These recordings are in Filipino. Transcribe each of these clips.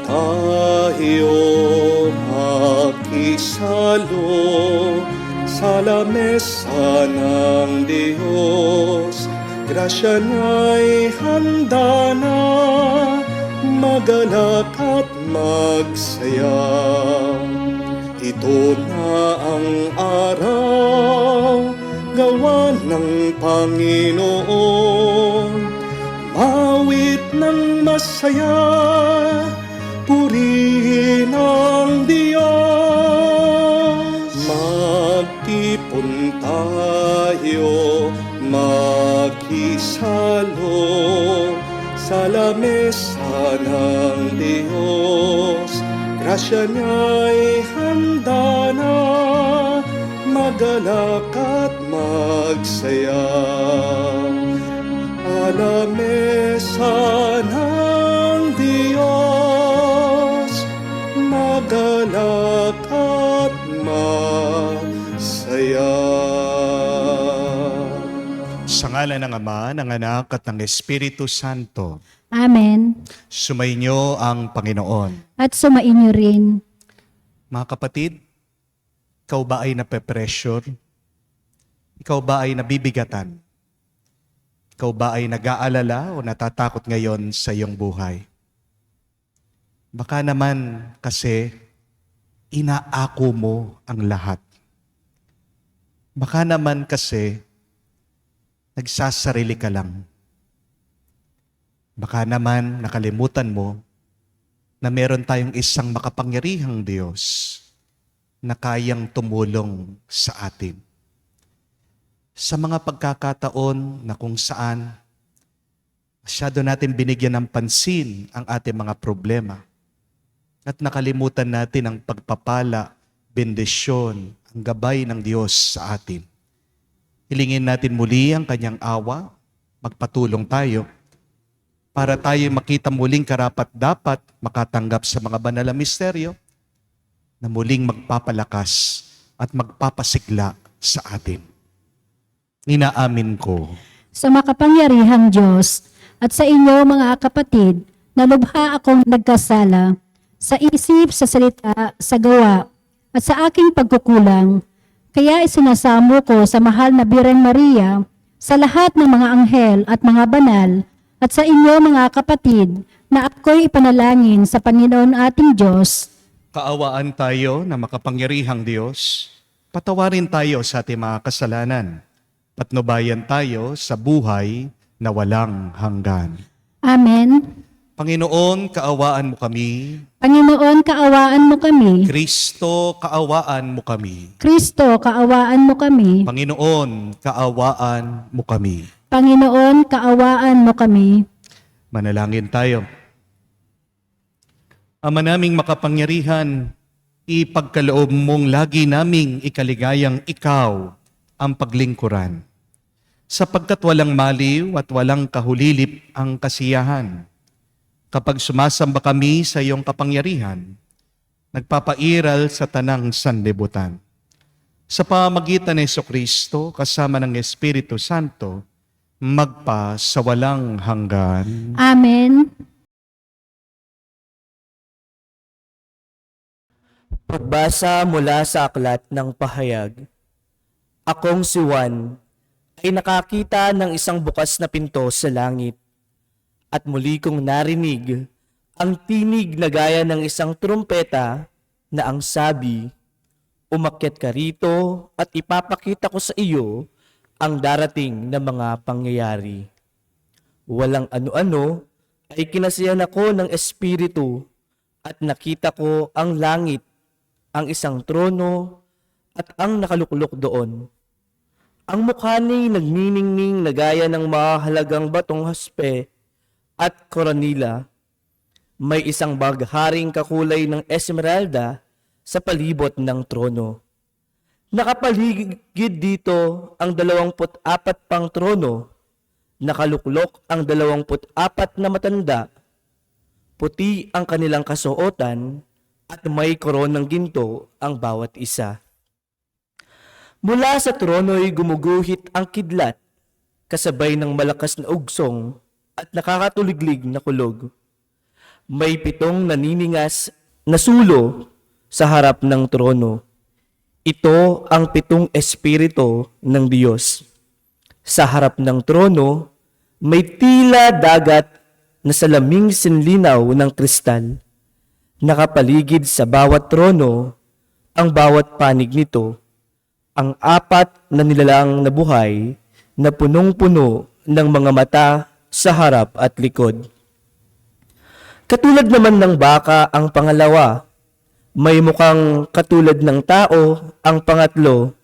tayo makisalo sa lamesa ng Diyos. Grasya niya'y handa na, magalak at magsaya. Ito na ang araw, gawa ng Panginoon. Mawit ng masaya, purihin ang Diyos. Magtipon tayo, makisalo sa lamesa ng Diyos. Grasya niya'y handa na, magalak at magsaya. Lamesa ng Diyos, magalak at masaya. Sa ngalan ng Ama, ng Anak at ng Espiritu Santo. Amen. Sumainyo ang Panginoon. At sumainyo rin. Mga kapatid, ikaw ba ay nape-pressure? Ikaw ba ay nabibigatan? Ikaw ba ay nag-aalala o natatakot ngayon sa iyong buhay? Baka naman kasi inaako mo ang lahat. Baka naman kasi nagsasarili ka lang. Baka naman nakalimutan mo na meron tayong isang makapangyarihang Diyos na kayang tumulong sa atin. Sa mga pagkakataon na kung saan masyado natin binigyan ng pansin ang ating mga problema at nakalimutan natin ang pagpapala, bendisyon, ang gabay ng Diyos sa atin. Hilingin natin muli ang kanyang awa, magpatulong tayo para tayo makita muling karapat-dapat makatanggap sa mga banal na misteryo na muling magpapalakas at magpapasigla sa atin. Inaamin ko Sa makapangyarihang Diyos at sa inyo mga kapatid, na lubha akong nagkasala sa isip, sa salita, sa gawa, at sa aking pagkukulang. Kaya isinasamo ko sa mahal na Birheng Maria, sa lahat ng mga anghel at mga banal, at sa inyo mga kapatid, na ako'y ipanalangin sa Panginoon ating Diyos. kaawaan tayo na makapangyarihang Diyos. Patawarin tayo sa ating mga kasalanan. Patnubayan tayo sa buhay na walang hanggan. Amen. Panginoon, kaawaan mo kami. Panginoon, kaawaan mo kami. Kristo, kaawaan mo kami. Kristo, kaawaan mo kami. Panginoon, kaawaan mo kami. Panginoon, kaawaan mo kami. Manalangin tayo. Ama naming makapangyarihan, ipagkaloob mong lagi naming ikaligayang ikaw ang paglingkuran. Sapagkat walang maliw at walang kahulilip ang kasiyahan. Kapag sumasamba kami sa iyong kapangyarihan, nagpapairal sa tanang sanlibutan. Sa pamagitan ng Jesucristo, kasama ng Espiritu Santo, magpa sa walang hanggan. Amen. Pagbasa mula sa aklat ng pahayag. Akong si Juan ay nakakita ng isang bukas na pinto sa langit at muli kong narinig ang tinig na gaya ng isang trumpeta na ang sabi, "Umakyat ka rito at ipapakita ko sa iyo ang darating na mga pangyayari." Walang ano-ano ay kinasiyahan ako ng Espiritu at nakita ko ang langit, ang isang trono at ang nakaluklok doon. Ang mukha niya'y nagniningning na gaya ng mahalagang batong haspe at koronila. May isang bagharing kakulay ng esmeralda sa palibot ng trono. Nakapaligid dito ang 24 pang trono. Nakaluklok ang 24 na matanda. Puti ang kanilang kasuotan at may koronang ginto ang bawat isa. Mula sa trono'y gumuguhit ang kidlat, kasabay ng malakas na ugsong at nakakatuliglig na kulog. May 7 naniningas na sulo sa harap ng trono. Ito ang 7 espiritu ng Diyos. Sa harap ng trono, may tila dagat na salaming sinlinaw ng kristal. Nakapaligid sa bawat trono, ang bawat panig nito, ang 4 na nilalang na buhay na punong-puno ng mga mata sa harap at likod. Katulad naman ng baka ang pangalawa, may mukhang katulad ng tao ang pangatlo,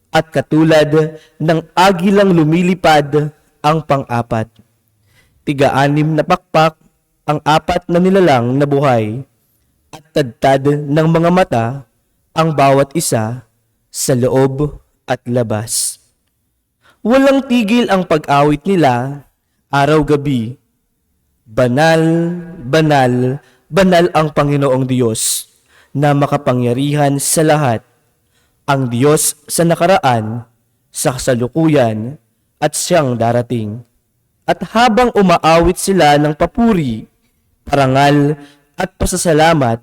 at katulad ng agilang lumilipad ang pang-4. 6 na pakpak ang 4 na nilalang na buhay, at tadtad ng mga mata ang bawat isa sa loob at labas. Walang tigil ang pag-awit nila araw-gabi. Banal, banal, banal ang Panginoong Diyos na makapangyarihan sa lahat, ang Diyos sa nakaraan, sa kasalukuyan, at siyang darating. At habang umaawit sila ng papuri, parangal, at pasasalamat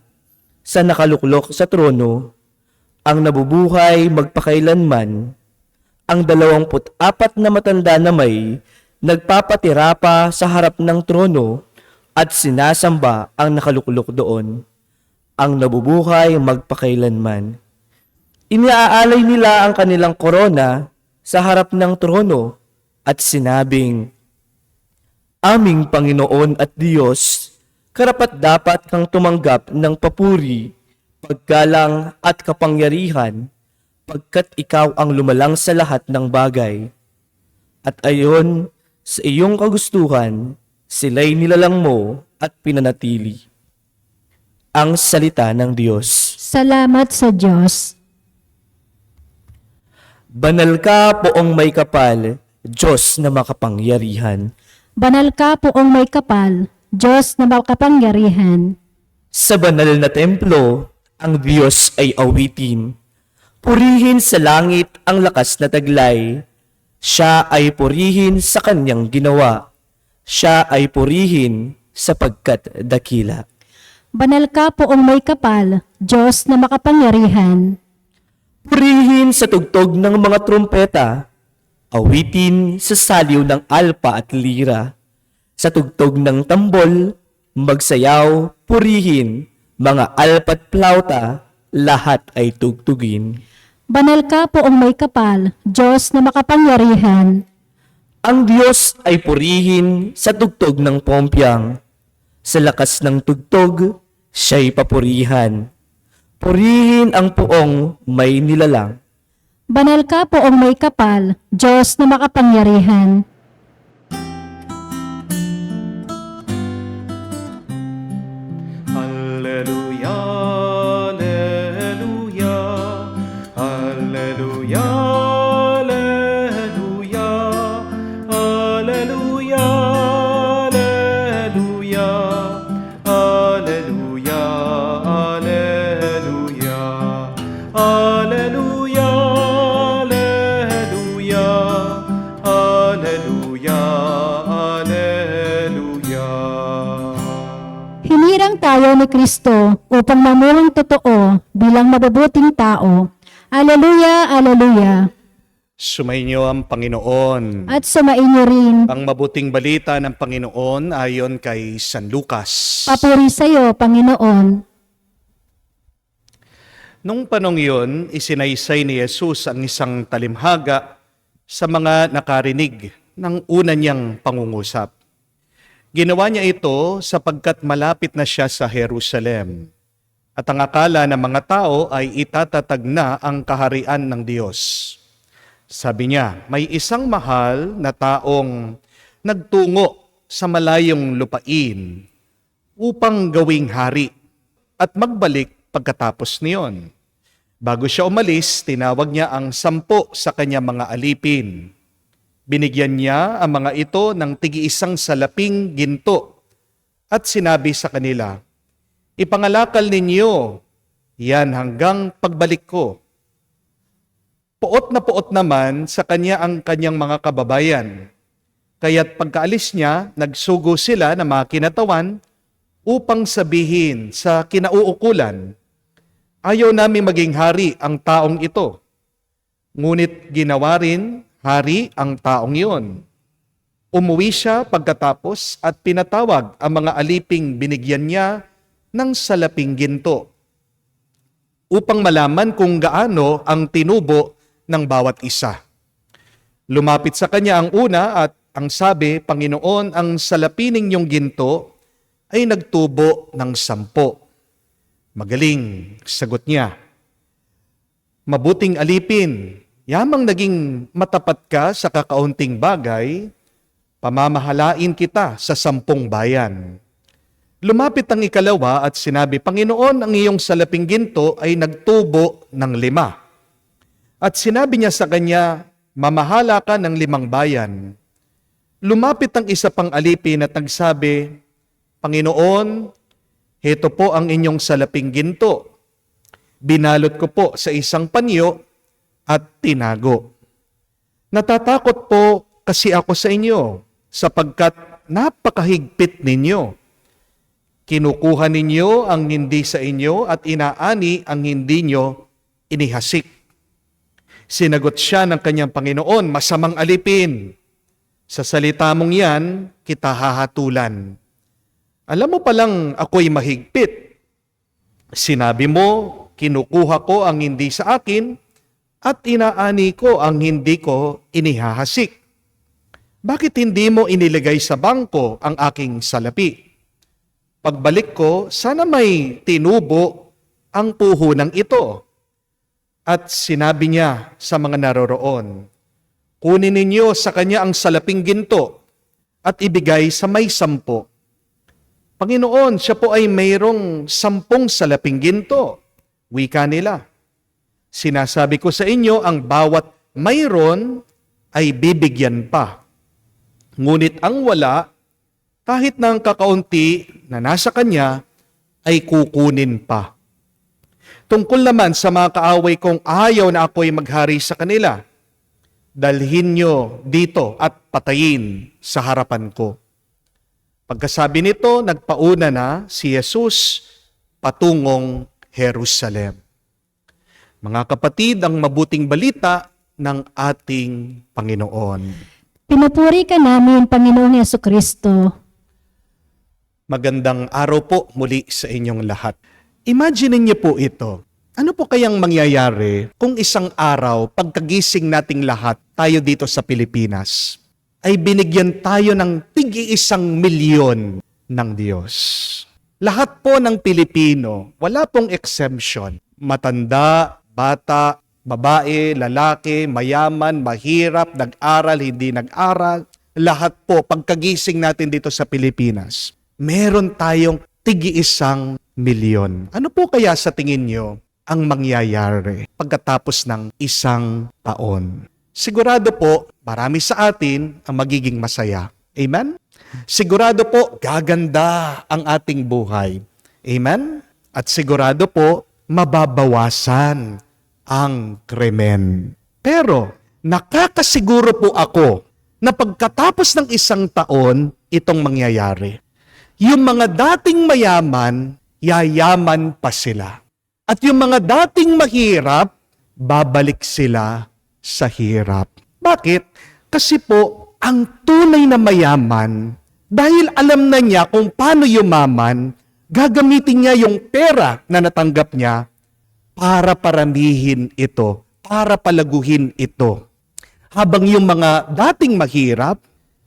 sa nakaluklok sa trono, ang nabubuhay magpakailanman, ang 24 na matanda na may nagpapatira pa sa harap ng trono at sinasamba ang nakaluklok doon, ang nabubuhay magpakailanman. Iniaalay nila ang kanilang korona sa harap ng trono at sinabing, Aming Panginoon at Diyos, karapat-dapat kang tumanggap ng papuri, paggalang at kapangyarihan, pagkat ikaw ang lumalang sa lahat ng bagay. At ayon sa iyong kagustuhan, sila'y nilalang mo at pinanatili. Ang salita ng Diyos. Salamat sa Diyos. Banal ka, Poong may kapal, Diyos na makapangyarihan. Banal ka, Poong may kapal, Diyos na makapangyarihan. Sa banal na templo, ang Diyos ay awitin. Purihin sa langit ang lakas na taglay. Siya ay purihin sa kanyang ginawa. Siya ay purihin sapagkat dakila. Banal ka, Poong may kapal, Diyos na makapangyarihan. Purihin sa tugtog ng mga trumpeta. Awitin sa saliw ng alpa at lira. Sa tugtog ng tambol, magsayaw, purihin, mga alpa't plauta, lahat ay tugtugin. Banal ka, Poong may kapal, Diyos na makapangyarihan. Ang Diyos ay purihin sa tugtog ng pompyang. Sa lakas ng tugtog, siya'y papurihan. Purihin ang Poong may nilalang. Banal ka, Poong may kapal, Diyos na makapangyarihan. Alleluia, alleluia, alleluia, alleluia, alleluia, alleluia, alleluia, alleluia, alleluia, alleluia, alleluia, alleluia. Hinirang tayo ni Kristo upang mamuhang totoo bilang mabubuting tao. Alleluia, alleluia. Sumainyo ang Panginoon. At sumainyo rin. Ang mabuting balita ng Panginoon ayon kay San Lucas. Papuri sa iyo, Panginoon. Nung panong yun, isinaysay ni Jesus ang isang talimhaga sa mga nakarinig ng una niyang pangungusap. Ginawa niya ito sapagkat malapit na siya sa Jerusalem. At ang akala ng mga tao ay itatatag na ang kaharian ng Diyos. Sabi niya, may isang mahal na taong nagtungo sa malayong lupain upang gawing hari at magbalik pagkatapos niyon. Bago siya umalis, tinawag niya ang 10 sa kanyang mga alipin. Binigyan niya ang mga ito ng tig-1 salaping ginto at sinabi sa kanila, ipangalakal ninyo yan hanggang pagbalik ko. Puot na puot naman sa kanya ang kanyang mga kababayan. Kaya't pagkaalis niya, nagsugo sila ng mga kinatawan upang sabihin sa kinauukulan, ayaw namin maging hari ang taong ito. Ngunit ginawa rin hari ang taong iyon. Umuwi siya pagkatapos at pinatawag ang mga aliping binigyan niya ng salaping ginto upang malaman kung gaano ang tinubo ng bawat isa. Lumapit sa kanya ang una at ang sabi, Panginoon, ang salapi ninyong ginto ay nagtubo ng 10. Magaling, sagot niya. Mabuting alipin, yamang naging matapat ka sa kakaunting bagay, pamamahalain kita sa 10 bayan. Lumapit ang ikalawa at sinabi, Panginoon, ang iyong salaping ginto ay nagtubo ng 5. At sinabi niya sa kanya, mamahala ka ng 5 bayan. Lumapit ang isa pang alipin at nagsabi, Panginoon, heto po ang inyong salaping ginto. Binalot ko po sa isang panyo at tinago. Natatakot po kasi ako sa inyo sapagkat napakahigpit ninyo. Kinukuha ninyo ang hindi sa inyo at inaani ang hindi nyo inihasik. Sinagot siya ng kanyang Panginoon, masamang alipin. Sa salita mong yan, kita hahatulan. Alam mo palang ako'y mahigpit. Sinabi mo, kinukuha ko ang hindi sa akin at inaani ko ang hindi ko inihahasik. Bakit hindi mo inilagay sa bangko ang aking salapi? Pagbalik ko, sana may tinubo ang puhunan ito. At sinabi niya sa mga naroroon, kunin ninyo sa kanya ang salaping ginto at ibigay sa may 10. Panginoon, siya po ay mayroong 10 salaping ginto. Wika nila. Sinasabi ko sa inyo, ang bawat mayroon ay bibigyan pa. Ngunit ang wala, kahit na ang kakaunti na nasa kanya, ay kukunin pa. Tungkol naman sa mga kaaway kong ayaw na ako'y maghari sa kanila, dalhin nyo dito at patayin sa harapan ko. Pagkasabi nito, nagpauna na si Jesus patungong Jerusalem. Mga kapatid, ang mabuting balita ng ating Panginoon. Pinupuri ka namin, Panginoong Yesukristo. Magandang araw po muli sa inyong lahat. Imagine niyo po ito. Ano po kayang mangyayari kung isang araw, pagkagising nating lahat, tayo dito sa Pilipinas, ay binigyan tayo ng tig-1 milyon ng Diyos. Lahat po ng Pilipino, wala pong exemption. Matanda, bata, babae, lalaki, mayaman, mahirap, nag-aral, hindi nag-aral. Lahat po, pagkagising natin dito sa Pilipinas, meron tayong tig-1 milyon. Ano po kaya sa tingin nyo ang mangyayari pagkatapos ng 1 taon? Sigurado po, marami sa atin ang magiging masaya. Amen? Sigurado po, gaganda ang ating buhay. Amen? At sigurado po, mababawasan ang krimen. Pero, nakakasiguro po ako na pagkatapos ng 1 taon, itong mangyayari. Yung mga dating mayaman, yayaman pa sila. At yung mga dating mahirap, babalik sila sa hirap. Bakit? Kasi po, ang tunay na mayaman, dahil alam na niya kung paano yumaman, gagamitin niya yung pera na natanggap niya para paramihin ito, para palaguhin ito. Habang yung mga dating mahirap,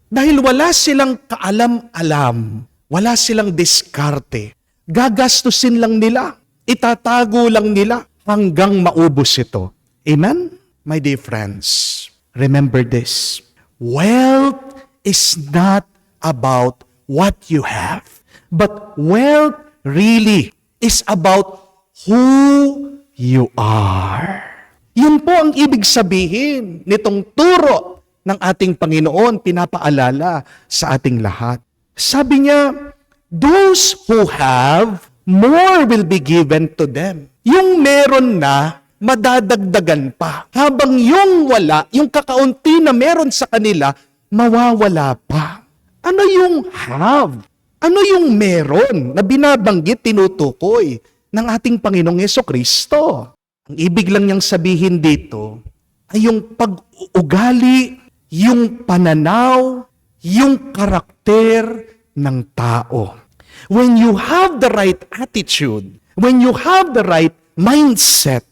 dahil wala silang kaalam-alam, wala silang diskarte, gagastusin lang nila, itatago lang nila hanggang maubos ito. Amen? My dear friends, remember this. Wealth is not about what you have, but wealth really is about who you are. Yun po ang ibig sabihin nitong turo ng ating Panginoon, pinapaalala sa ating lahat. Sabi niya, those who have, more will be given to them. Yung meron na, madadagdagan pa. Habang yung wala, yung kakaunti na meron sa kanila, mawawala pa. Ano yung have? Ano yung meron na binabanggit, tinutukoy ng ating Panginoong Hesukristo? Ang ibig lang niyang sabihin dito ay yung pag-uugali, yung pananaw, yung karakter ng tao. When you have the right attitude, when you have the right mindset,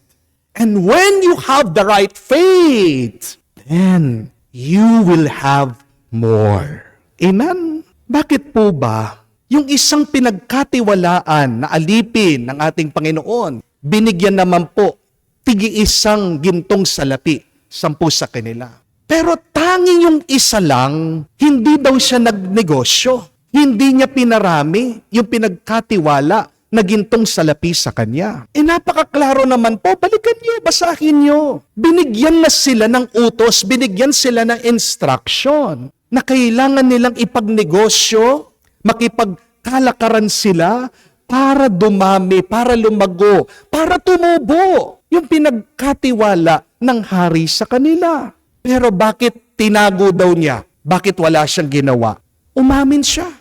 and when you have the right faith, then you will have more. Amen? Bakit po ba yung isang pinagkatiwalaan na alipin ng ating Panginoon, binigyan naman po tigi-isang gintong salapi, 10 sa kanila. Pero tanging yung isa lang, hindi daw siya nagnegosyo. Hindi niya pinarami yung pinagkatiwala na gintong salapi sa kanya. Napakaklaro naman po, balikan niyo, basahin niyo. Binigyan na sila ng utos, binigyan sila ng instruction na kailangan nilang ipagnegosyo, makipagkalakaran sila para dumami, para lumago, para tumubo yung pinagkatiwala ng hari sa kanila. Pero bakit tinago daw niya? Bakit wala siyang ginawa? Umamin siya.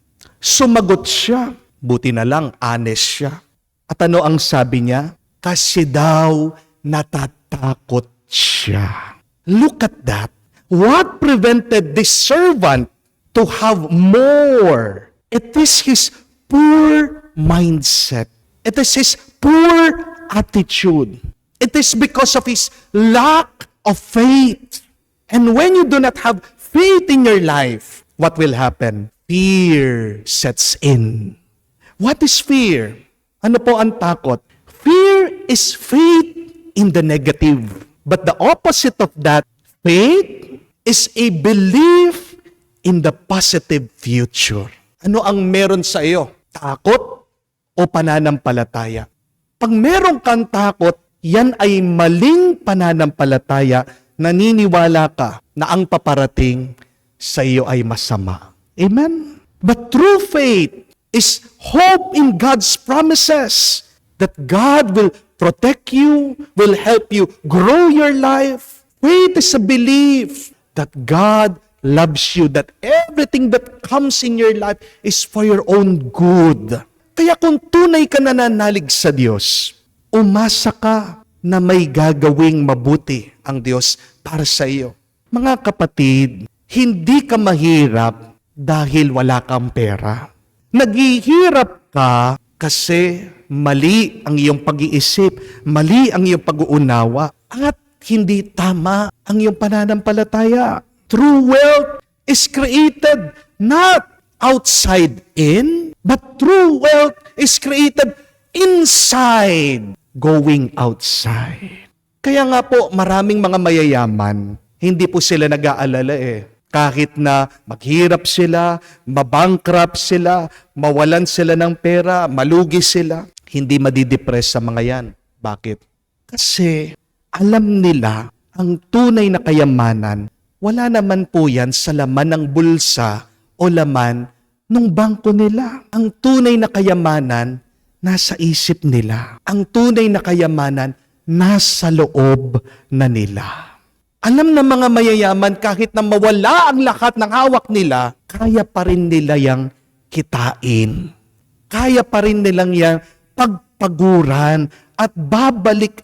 Sumagot siya. Buti na lang, honest siya. At ano ang sabi niya? Kasi daw natatakot siya. Look at that. What prevented this servant to have more? It is his poor mindset. It is his poor attitude. It is because of his lack of faith. And when you do not have faith in your life, what will happen? Fear sets in. What is fear? Ano po ang takot? Fear is faith in the negative. But the opposite of that, faith is a belief in the positive future. Ano ang meron sa iyo? Takot o pananampalataya? Pag meron kang takot, yan ay maling pananampalataya. Naniniwala ka na ang paparating sa iyo ay masama. Amen? But true faith is hope in God's promises that God will protect you, will help you grow your life. Faith is a belief that God loves you, that everything that comes in your life is for your own good. Kaya kung tunay ka nananalig sa Diyos, umasa ka na may gagawing mabuti ang Diyos para sa iyo. Mga kapatid, hindi ka mahirap dahil wala kang pera. Naghihirap ka kasi mali ang iyong pag-iisip, mali ang iyong pag-uunawa, at hindi tama ang iyong pananampalataya. True wealth is created not outside in, but true wealth is created inside, going outside. Kaya nga po, maraming mga mayayaman, hindi po sila nag-aalala Kahit na maghirap sila, mabankrupt sila, mawalan sila ng pera, malugi sila, hindi madidepress sa mga yan. Bakit? Kasi alam nila ang tunay na kayamanan, wala naman po yan sa laman ng bulsa o laman ng bangko nila. Ang tunay na kayamanan, nasa isip nila. Ang tunay na kayamanan, nasa loob na nila. Alam ng mga mayayaman, kahit na mawala ang lahat ng hawak nila, kaya pa rin nila yang kitain. Kaya pa rin nilang yang pagpaguran at babalik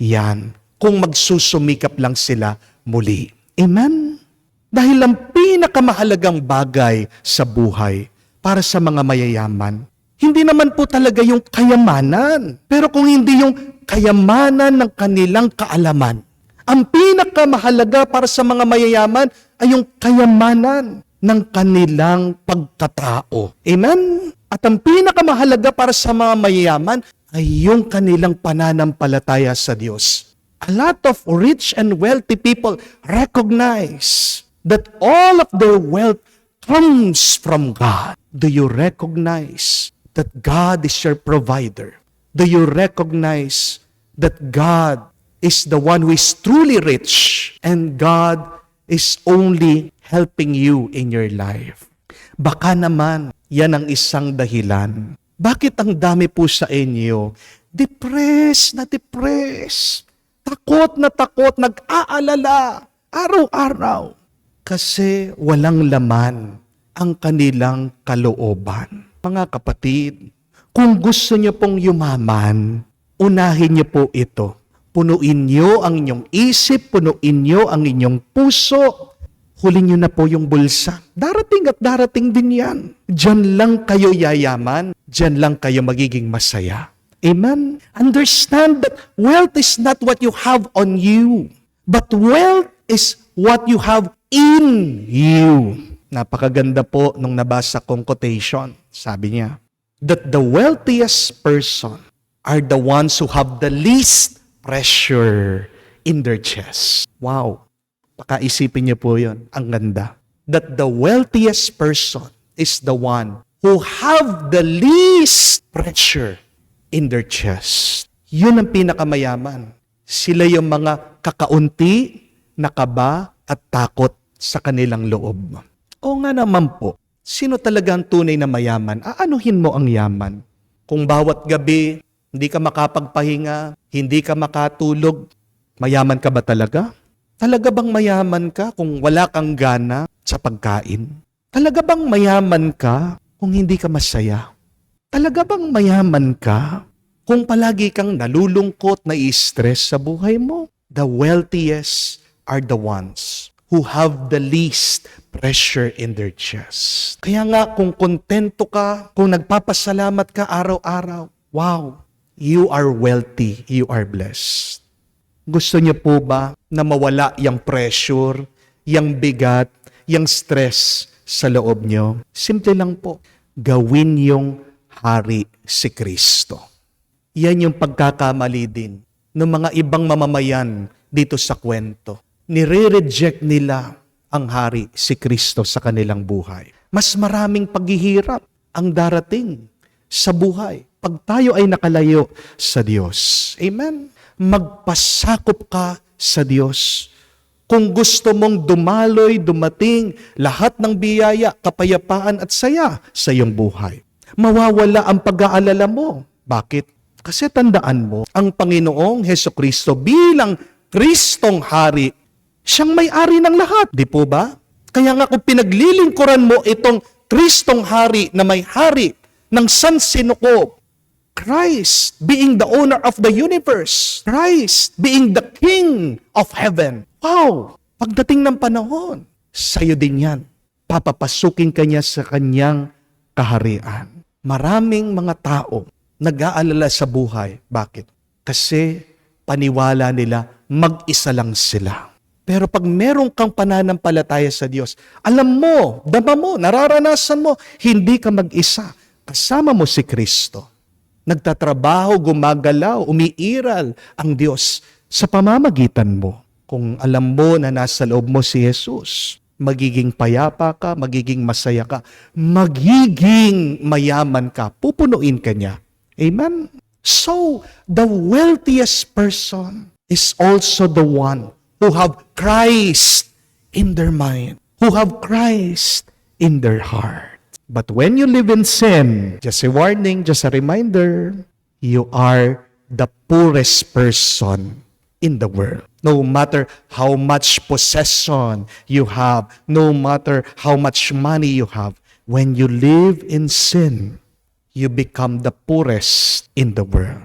yan kung magsusumikap lang sila muli. Amen? Dahil ang pinakamahalagang bagay sa buhay para sa mga mayayaman, hindi naman po talaga yung kayamanan. Pero kung hindi yung kayamanan ng kanilang kaalaman, ang pinakamahalaga para sa mga mayayaman ay yung kayamanan ng kanilang pagkatao. Amen? At ang pinakamahalaga para sa mga mayayaman ay yung kanilang pananampalataya sa Diyos. A lot of rich and wealthy people recognize that all of their wealth comes from God. Do you recognize that God is your provider? Do you recognize that God is the one who is truly rich and God is only helping you in your life? Baka naman, yan ang isang dahilan. Bakit ang dami po sa inyo? Depressed na depressed. Takot na takot, nag-aalala. Araw-araw. Kasi walang laman ang kanilang kalooban. Mga kapatid, kung gusto niyo pong yumaman, unahin niyo po ito. Punuin niyo ang inyong isip, punuin niyo ang inyong puso. Hulin niyo na po yung bulsa. Darating at darating din yan. Diyan lang kayo yayaman. Diyan lang kayo magiging masaya. Amen? Understand that wealth is not what you have on you, but wealth is what you have in you. Napakaganda po nung nabasa kong quotation. Sabi niya, that the wealthiest person are the ones who have the least pressure in their chest. Wow. Pakaisipin niyo po yun. Ang ganda. That the wealthiest person is the one who have the least pressure in their chest. Yun ang pinakamayaman. Sila yung mga kakaunti, nakaba at takot sa kanilang loob. O nga naman po, sino talaga ang tunay na mayaman? Aanuhin mo ang yaman. Kung bawat gabi, hindi ka makapagpahinga, hindi ka makatulog, mayaman ka ba talaga? Talaga bang mayaman ka kung wala kang gana sa pagkain? Talaga bang mayaman ka kung hindi ka masaya? Talaga bang mayaman ka kung palagi kang nalulungkot, na-stress sa buhay mo? The wealthiest are the ones who have the least pressure in their chest. Kaya nga, kung kontento ka, kung nagpapasalamat ka araw-araw, wow, you are wealthy, you are blessed. Gusto niyo po ba na mawala yung pressure, yung bigat, yung stress sa loob niyo? Simple lang po, gawin yung hari si Kristo. Yan yung pagkakamali din ng mga ibang mamamayan dito sa kwento. Nire-reject nila ang hari si Kristo sa kanilang buhay. Mas maraming paghihirap ang darating sa buhay pag tayo ay nakalayo sa Diyos. Amen? Magpasakop ka sa Diyos. Kung gusto mong dumaloy, dumating, lahat ng biyaya, kapayapaan at saya sa iyong buhay, mawawala ang pag-aalala mo. Bakit? Kasi tandaan mo, ang Panginoong Hesukristo bilang Kristong Hari, siyang may-ari ng lahat. Di po ba? Kaya nga kung pinaglilingkuran mo itong Kristong Hari na may hari ng sansinukob, Christ being the owner of the universe, Christ being the King of heaven. Wow! Pagdating ng panahon, sa'yo din yan. Papapasukin ka niya sa kanyang kaharian. Maraming mga tao nag-aalala sa buhay. Bakit? Kasi paniwala nila mag-isa lang sila. Pero pag meron kang pananampalataya sa Diyos, alam mo, dama mo, nararanasan mo, hindi ka mag-isa. Kasama mo si Kristo. Nagtatrabaho, gumagalaw, umiiral ang Diyos sa pamamagitan mo. Kung alam mo na nasa loob mo si Jesus, magiging payapa ka, magiging masaya ka, magiging mayaman ka, pupunuin ka niya. Amen? So, the wealthiest person is also the one who have Christ in their mind, who have Christ in their heart. But when you live in sin, just a warning, just a reminder, you are the poorest person in the world. No matter how much possession you have, no matter how much money you have, when you live in sin, you become the poorest in the world.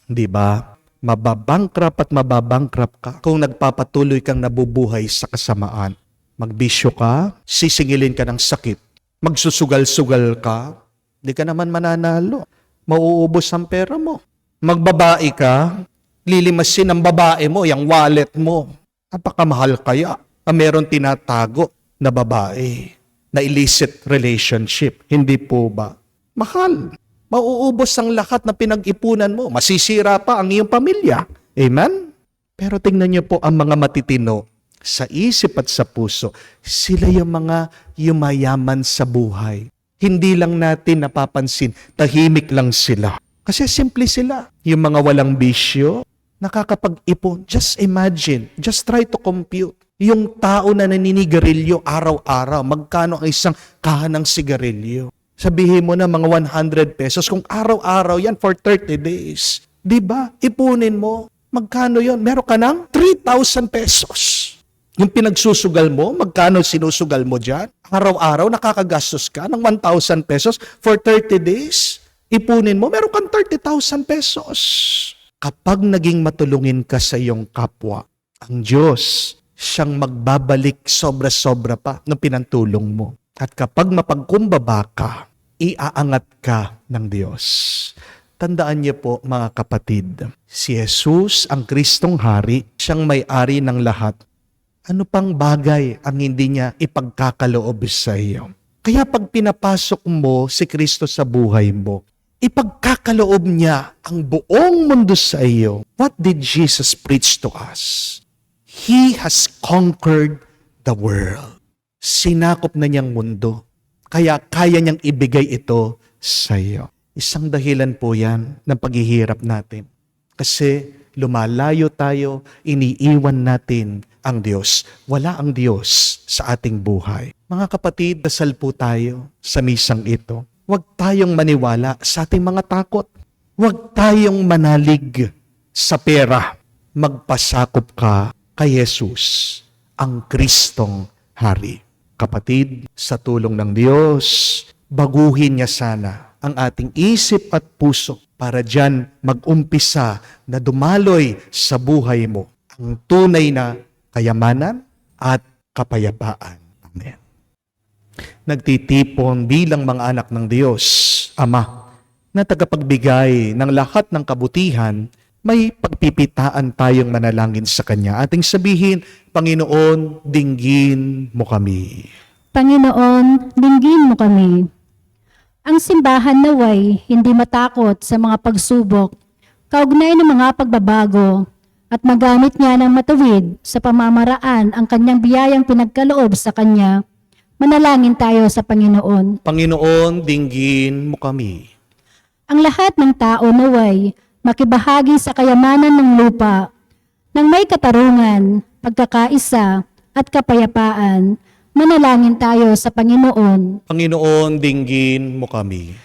Di ba? Mababankrupt at mababankrupt ka kung nagpapatuloy kang nabubuhay sa kasamaan. Magbisyo ka, sisingilin ka ng sakit, magsusugal-sugal ka, di ka naman mananalo. Mauubos ang pera mo. Magbabae ka, lilimasin ang babae mo, yung wallet mo. Napakamahal kaya. Meron tinatago na babae, na illicit relationship. Hindi po ba? Mahal. Mauubos ang lahat na pinag-ipunan mo. Masisira pa ang iyong pamilya. Amen? Pero tingnan niyo po ang mga matitino sa isip at sa puso. Sila yung mga yumayaman sa buhay. Hindi lang natin napapansin, tahimik lang sila. Kasi simple sila. Yung mga walang bisyo, nakakapag-ipon. Just imagine, just try to compute. Yung tao na naninigarilyo araw-araw, magkano ang isang kahanang sigarilyo? Sabihin mo na mga 100 pesos, kung araw-araw yan for 30 days. Diba? Ipunin mo. Magkano yon? Meron ka ng 3,000 pesos. Yung pinagsusugal mo, magkano sinusugal mo dyan? Araw-araw nakakagastos ka ng 1,000 pesos for 30 days. Ipunin mo, meron kang 30,000 pesos. Kapag naging matulungin ka sa iyong kapwa, ang Diyos, siyang magbabalik sobra-sobra pa ng pinantulong mo. At kapag mapagkumbaba ka, iaangat ka ng Diyos. Tandaan niyo po mga kapatid, si Jesus ang Kristong Hari, siyang may-ari ng lahat. Ano pang bagay ang hindi niya ipagkakaloob sa iyo? Kaya pag pinapasok mo si Kristo sa buhay mo, ipagkakaloob niya ang buong mundo sa iyo. What did Jesus preach to us? He has conquered the world. Sinakop na niyang mundo. Kaya kaya niyang ibigay ito sa iyo. Isang dahilan po yan ng paghihirap natin. Kasi lumalayo tayo, iniiwan natin ang Diyos. Wala ang Diyos sa ating buhay. Mga kapatid, dasal po tayo sa misang ito. Huwag tayong maniwala sa ating mga takot. Huwag tayong manalig sa pera. Magpasakop ka kay Jesus, ang Kristong Hari. Kapatid, sa tulong ng Diyos, baguhin niya sana ang ating isip at puso para diyan mag-umpisa na dumaloy sa buhay mo ang tunay na kayamanan at kapayapaan. Amen. Nagtitipon bilang mga anak ng Diyos, Ama, na tagapagbigay ng lahat ng kabutihan, may pagpipitaan tayong manalangin sa Kanya. Ating sabihin, Panginoon, dinggin mo kami. Panginoon, dinggin mo kami. Ang simbahan naway hindi matakot sa mga pagsubok, kaugnay ng mga pagbabago, at magamit niya ng matuwid sa pamamaraan ang kanyang biyayang pinagkaloob sa kanya. Manalangin tayo sa Panginoon. Panginoon, dinggin mo kami. Ang lahat ng tao naway makibahagi sa kayamanan ng lupa, ng may katarungan, pagkakaisa, at kapayapaan. Manalangin tayo sa Panginoon. Panginoon, dinggin mo kami.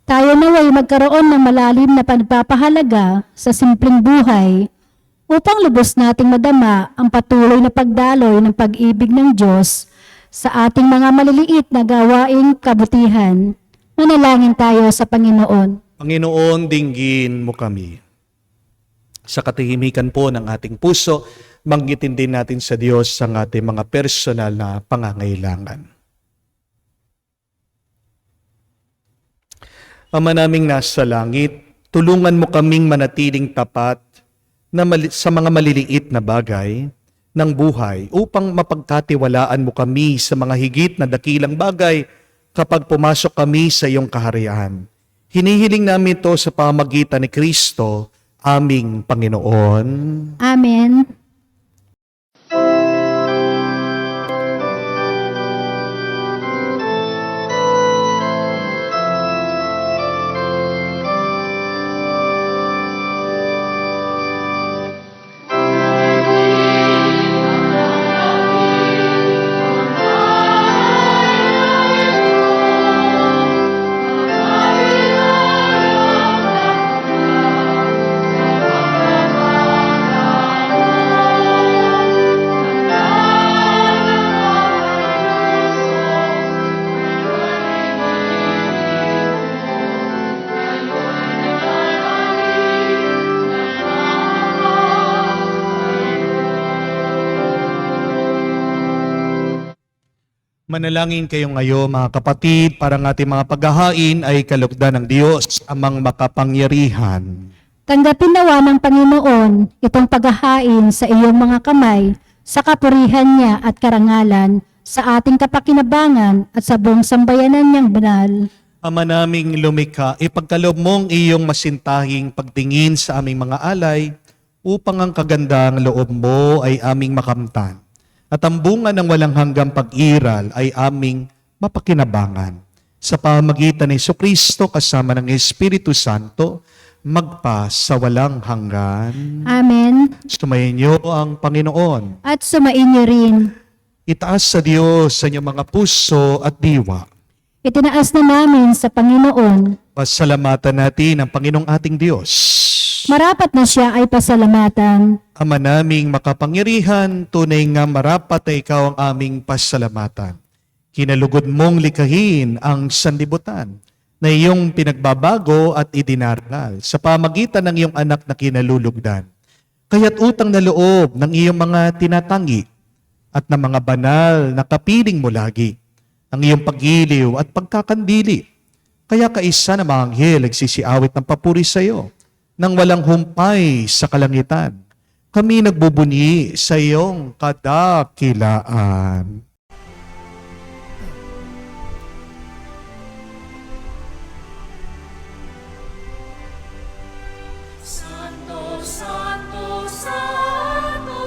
Tayo naway magkaroon ng malalim na pagpapahalaga sa simpleng buhay upang lubos nating madama ang patuloy na pagdaloy ng pag-ibig ng Diyos sa ating mga maliliit na gawaing kabutihan. Manalangin tayo sa Panginoon. Panginoon, dinggin mo kami. Sa katahimikan po ng ating puso, banggitin din natin sa Diyos ang ating mga personal na pangangailangan. Ama naming nasa langit, tulungan mo kaming manatiling tapat sa mga maliliit na bagay ng buhay upang mapagkatiwalaan mo kami sa mga higit na dakilang bagay kapag pumasok kami sa iyong kaharian. Hinihiling namin ito sa pamamagitan ni Kristo, aming Panginoon. Amen. Manalangin kayo ngayon mga kapatid para ng ating mga paghahain ay kalugdan ng Diyos, amang makapangyarihan. Tanggapin nawa ng Panginoon itong paghahain sa iyong mga kamay sa kapurihan niya at karangalan sa ating kapakinabangan at sa buong sambayanan niyang banal. Ama naming lumikha, ipagkaloob mong iyong masintahing pagtingin sa aming mga alay upang ang kagandang loob mo ay aming makamtan. At ang bunga ng walang hanggang pag-iral ay aming mapakinabangan. Sa pamamagitan ni Jesucristo kasama ng Espiritu Santo, magpa sa walang hanggan. Amen. Sumayin niyo ang Panginoon. At sumain niyo rin. Itaas sa Diyos sa inyong mga puso at diwa. Itinaas na namin sa Panginoon. Pasalamatan natin ang Panginoong ating Diyos. Marapat na siya ay pasalamatan. Ama naming makapangyarihan, tunay nga marapat ay ikaw ang aming pasalamatan. Kinalugod mong likhain ang sanlibutan na iyong pinagbabago at idinarangal sa pamagitan ng iyong anak na kinalulugdan. Kaya't utang na loob ng iyong mga tinatangi at ng mga banal na kapiling mo lagi ang iyong pagiliw at pagkakandili. Kaya kaisa na mga anghel nagsisiawit ng papuri sa iyo nang walang humpay sa kalangitan. Kami nagbubuni sa iyong kadakilaan. Santo, Santo, Santo,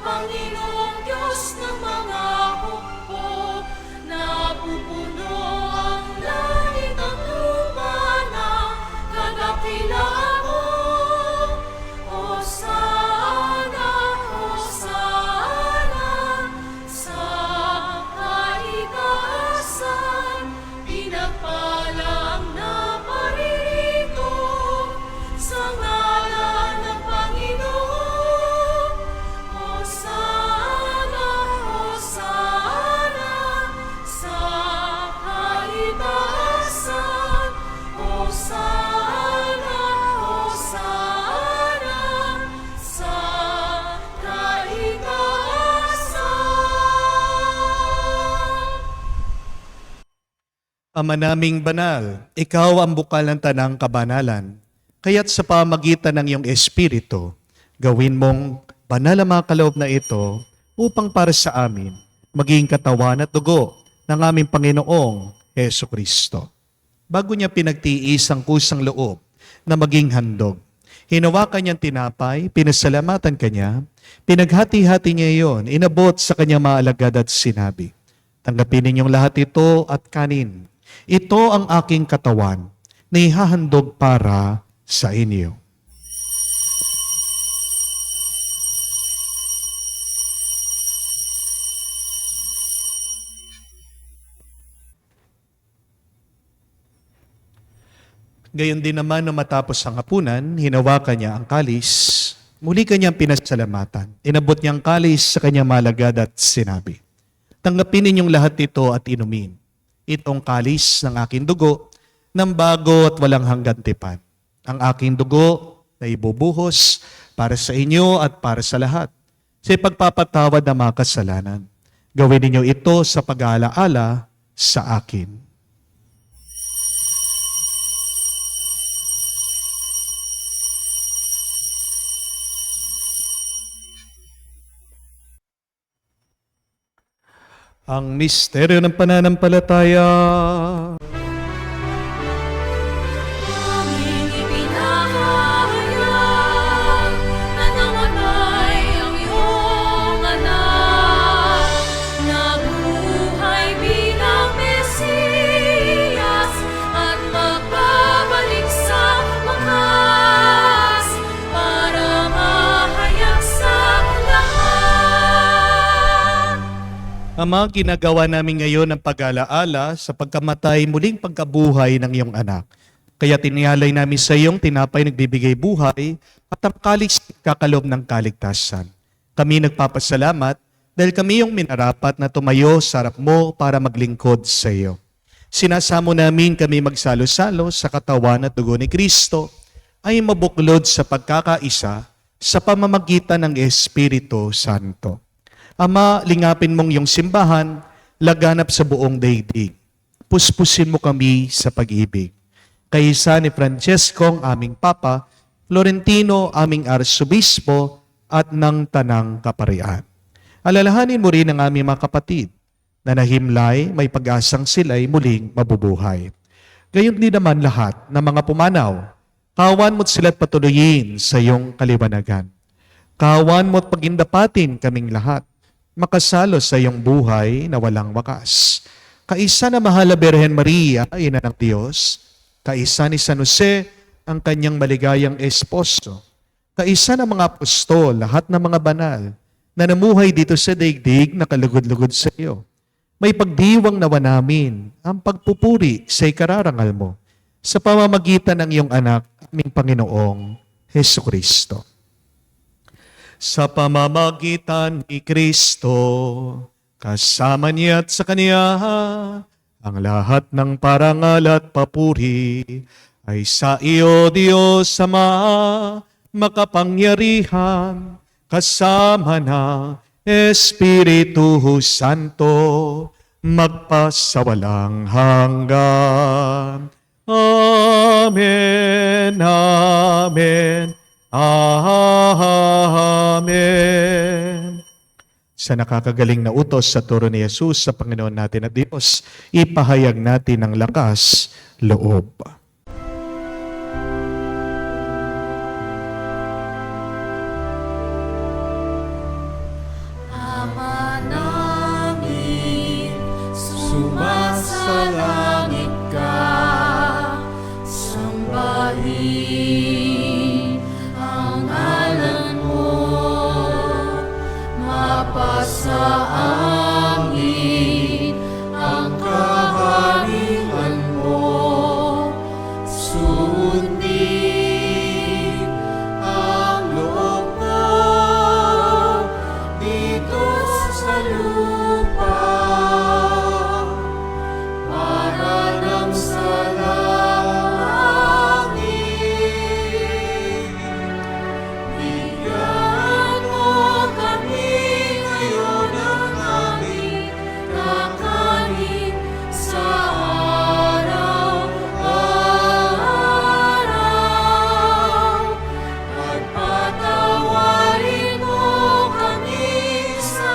Panginoong Diyos ng mga hukbo, napupuno ang langit at lupa ng kadakilaan mo. Hosana, Hosana, sa kaitaasan, pinagpala ang naparirito sa ngalan ng Panginoon. Hosana, Hosana, sa kaitaasan. Hosana, Hosana, sa kaitaasan. Ama naming banal, ikaw ang bukal ng tanang kabanalan. Kaya't sa pamagitan ng iyong Espiritu, gawin mong banal ang mga kaloob na ito upang para sa amin maging katawan at dugo ng aming Panginoong Heso Kristo. Bago niya pinagtiis ang kusang loob na maging handog, hinawakan niyang tinapay, pinasalamatan kanya, pinaghati-hati niya iyon, inabot sa kanyang mga alagad at sinabi, "Tanggapin ninyong lahat ito at kanin. Ito ang aking katawan na ihahandog para sa inyo." Gayon din naman nung matapos ang hapunan, hinawakan niya ang kalis. Muli kanyang pinasalamatan. Inabot niya ang kalis sa kanyang malagad at sinabi, "Tanggapin ninyong lahat ito at inumin. Itong kalis ng aking dugo, ng bago at walang hanggan tipan. Ang aking dugo na ibubuhos para sa inyo at para sa lahat, sa pagpapatawad ng mga kasalanan. Gawin ninyo ito sa pag-aalaala sa akin." Ang misteryo ng pananampalataya. Aming ipinahayag na namatay ang iyong anak, nabuhay bilang Mesiyas at magbabalik sa wakas para mahayag sa lahat. Ama, ginagawa namin ngayon ang pag-alaala sa pagkamatay muling pagkabuhay ng iyong anak. Kaya tinialay namin sa iyong tinapay nagbibigay buhay at ang kalis kakalob ng kaligtasan. Kami nagpapasalamat dahil kami yung minarapat na tumayo sa harap mo para maglingkod sa iyo. Sinasamo namin kami magsalo-salo sa katawan at dugo ni Kristo ay mabuklod sa pagkakaisa sa pamamagitan ng Espiritu Santo. Ama, lingapin mong iyong simbahan, laganap sa buong daigdig. Puspusin mo kami sa pag-ibig. Kaisa ni Francesco, ang aming Papa, Florentino, aming Arsobispo, at ng Tanang Kaparian. Alalahanin mo rin ang aming mga kapatid na nahimlay, may pag-asang sila'y muling mabubuhay. Gayon din naman lahat ng mga pumanaw, kawan mo't sila't patuloyin sa iyong kaliwanagan. Kawan mo't pagindapatin kaming lahat, makasalo sa iyong buhay na walang wakas. Kaisa na mahal na Birhen Maria, ina ng Diyos, kaisa ni San Jose, ang kanyang maligayang esposo, kaisa ng mga apostol, lahat ng mga banal, na namuhay dito sa daigdig na kalugod-lugod sa iyo. May pagdiwang nawa namin ang pagpupuri sa ikararangal mo sa pamamagitan ng iyong anak, aming Panginoong Hesu Kristo. Sa pamamagitan ni Kristo, kasama niya at sa Kanya, ang lahat ng parangal at papuri ay sa iyo, Diyos Ama, makapangyarihan, kasama na Espiritu Santo, magpasawalang hanggan. Amen, amen, amen. Sa nakakagaling na utos sa turo ni Jesus sa Panginoon natin at Diyos, ipahayag natin ang lakas loob. Ama namin, sumasalangit ka, sambahin ang ngalan mo, mapasa amin ang kaharian mo, sundin ang loob mo dito sa lupa para lang sa langit. Bigyan mo kami ngayon ng aming kakanin sa araw-araw, at patawarin mo kami sa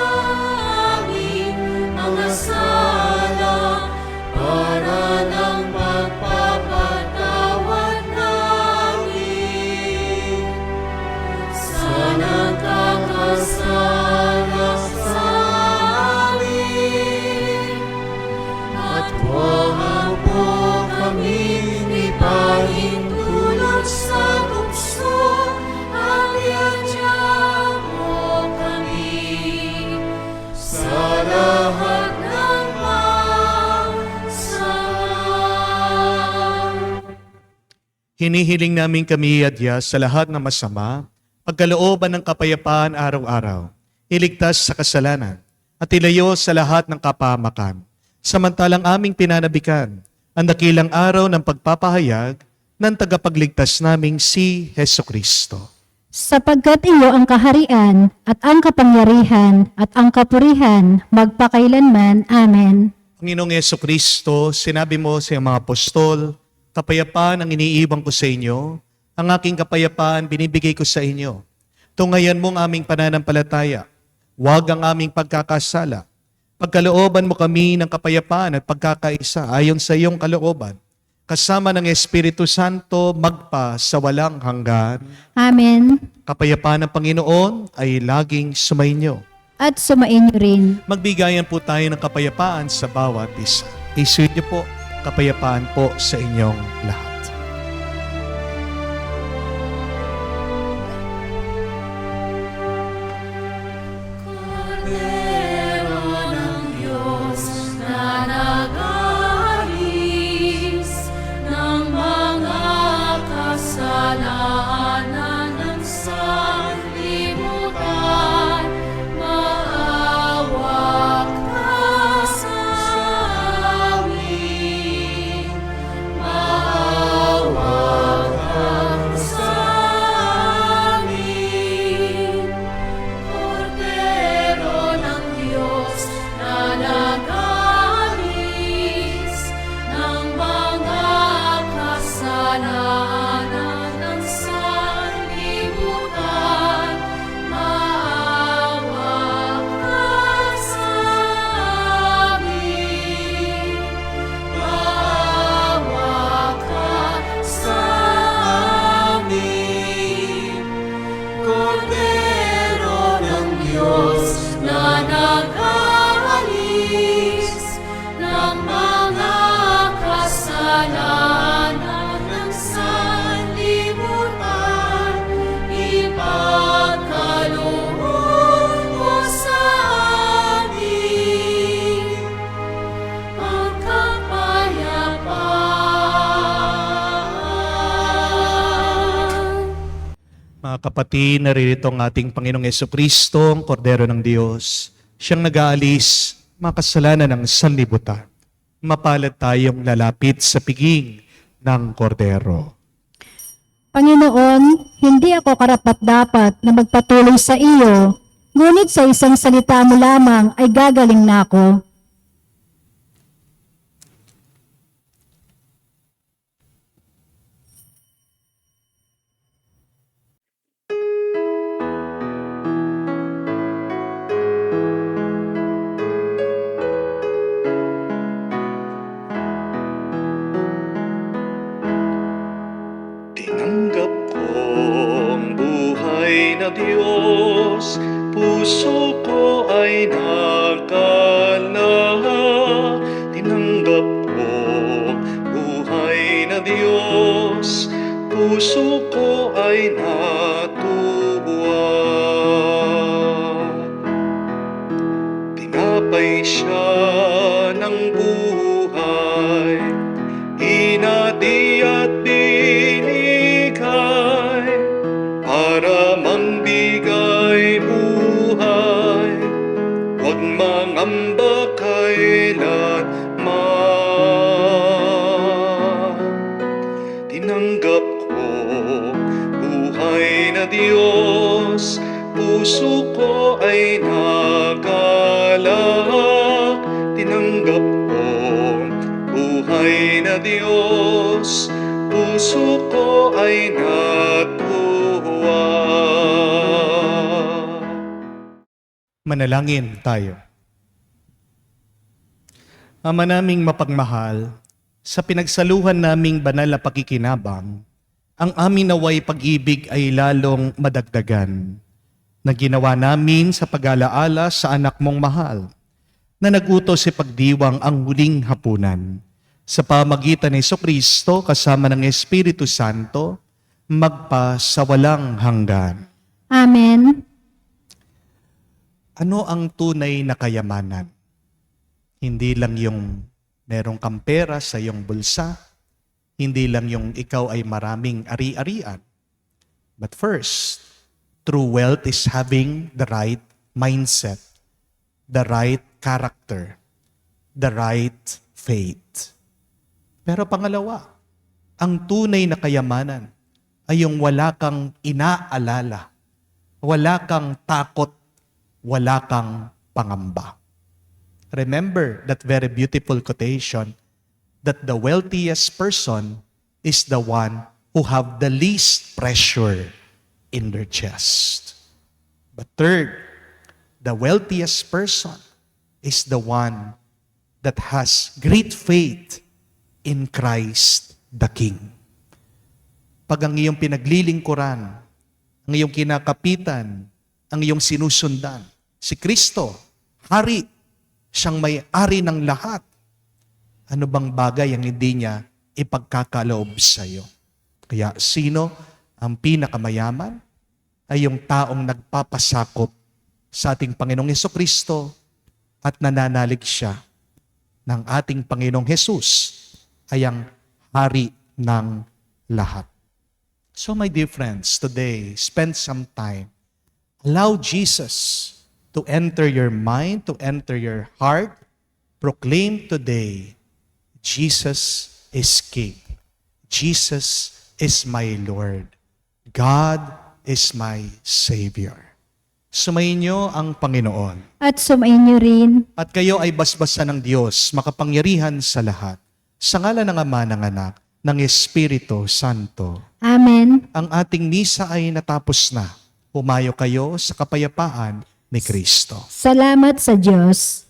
aming mga sala para ng pagpapatawad namin sa nagkakasala sa amin. At huwag mo kami ipahintulot sa tukso, at iadya mo kami sa lahat ng masama. Hinihiling namin kami, Adya, sa lahat ng masama, pagkalooban ng kapayapaan araw-araw, iligtas sa kasalanan, at ilayo sa lahat ng kapahamakan. Samantalang aming pinanabikan ang dakilang araw ng pagpapahayag ng tagapagligtas naming si Hesu Kristo. Sapagkat iyo ang kaharian at ang kapangyarihan at ang kapurihan magpakailanman. Amen. Panginoong Hesu Kristo, sinabi mo sa iyong mga apostol, kapayapaan ang iniiwan ko sa inyo, ang aking kapayapaan binibigay ko sa inyo. Tungayan mo ang aming pananampalataya, huwag ang aming pagkakasala. Pagkalooban mo kami ng kapayapaan at pagkakaisa ayon sa iyong kalooban, kasama ng Espiritu Santo magpa sa walang hanggan. Amen. Kapayapaan ng Panginoon ay laging sumainyo. At sumainyo rin. Magbigayan po tayo ng kapayapaan sa bawat isa. Isuit niyo po, kapayapaan po sa inyong lahat. Kordero ng Diyos na nag-aalis ng mga kasalanan ng sanlibutan, maawa ka sa amin, maawa Mga kapatid, naririto ang ating Panginoong Jesucristo, ang Kordero ng Diyos. Siyang nag-aalis makasalanan ng sanlibutan. Mapalad tayong lalapit sa piging ng Kordero. Panginoon, hindi ako karapat-dapat na magpatuloy sa iyo, ngunit sa isang salita mo lamang ay gagaling na ako. Tinanggap ko ang buhay na Diyos, puso ko ay nakalahak. Tinanggap ko ang buhay na Diyos, puso ko ay natuwa. Tinapay siya ng buhay, inati at binigay, para mangbigay buhay, huwag mangamba kailanman. Tinanggap ko buhay na Diyos, puso ko ay nagalak. Tinanggap ko buhay na Diyos, puso ko ay natuwa. Manalangin tayo. Ama naming mapagmahal, sa pinagsaluhan naming banal na pakikinabang, ang amin naway pag-ibig ay lalong madagdagan, na ginawa namin sa pag-alaala sa anak mong mahal, na nagutos si pagdiwang ang huling hapunan. Sa pamagitan ni Jesucristo kasama ng Espiritu Santo, magpa sa walang hanggan. Amen. Ano ang tunay na kayamanan? Hindi lang yung merong kang pera sa iyong bulsa, hindi lang yung ikaw ay maraming ari-arian. But first, true wealth is having the right mindset, the right character, the right faith. Pero pangalawa, ang tunay na kayamanan ay yung wala kang inaalala, wala kang takot, wala kang pangamba. Remember that very beautiful quotation that the wealthiest person is the one who have the least pressure in their chest. But third, the wealthiest person is the one that has great faith in Christ the King. Pag ang iyong pinaglilingkuran, ang iyong kinakapitan, ang iyong sinusundan, si Kristo, Hari, siyang may-ari ng lahat, ano bang bagay ang hindi niya ipagkakaloob sa iyo? Kaya sino ang pinakamayaman? Ay yung taong nagpapasakop sa ating Panginoong Jesucristo at nananalig siya ng ating Panginoong Jesus ay ang hari ng lahat. So my dear friends, today, spend some time. Allow Jesus to enter your mind, to enter your heart. Proclaim today, Jesus is King. Jesus is my Lord. God is my Savior. Sumayin niyo ang Panginoon. At sumayin niyo rin. At kayo ay basbasan ng Diyos, makapangyarihan sa lahat. Sa ngalan ng Ama, ng Anak, ng Espiritu Santo. Amen. Ang ating misa ay natapos na. Pumayo kayo sa kapayapaan ni Kristo. Salamat sa Diyos.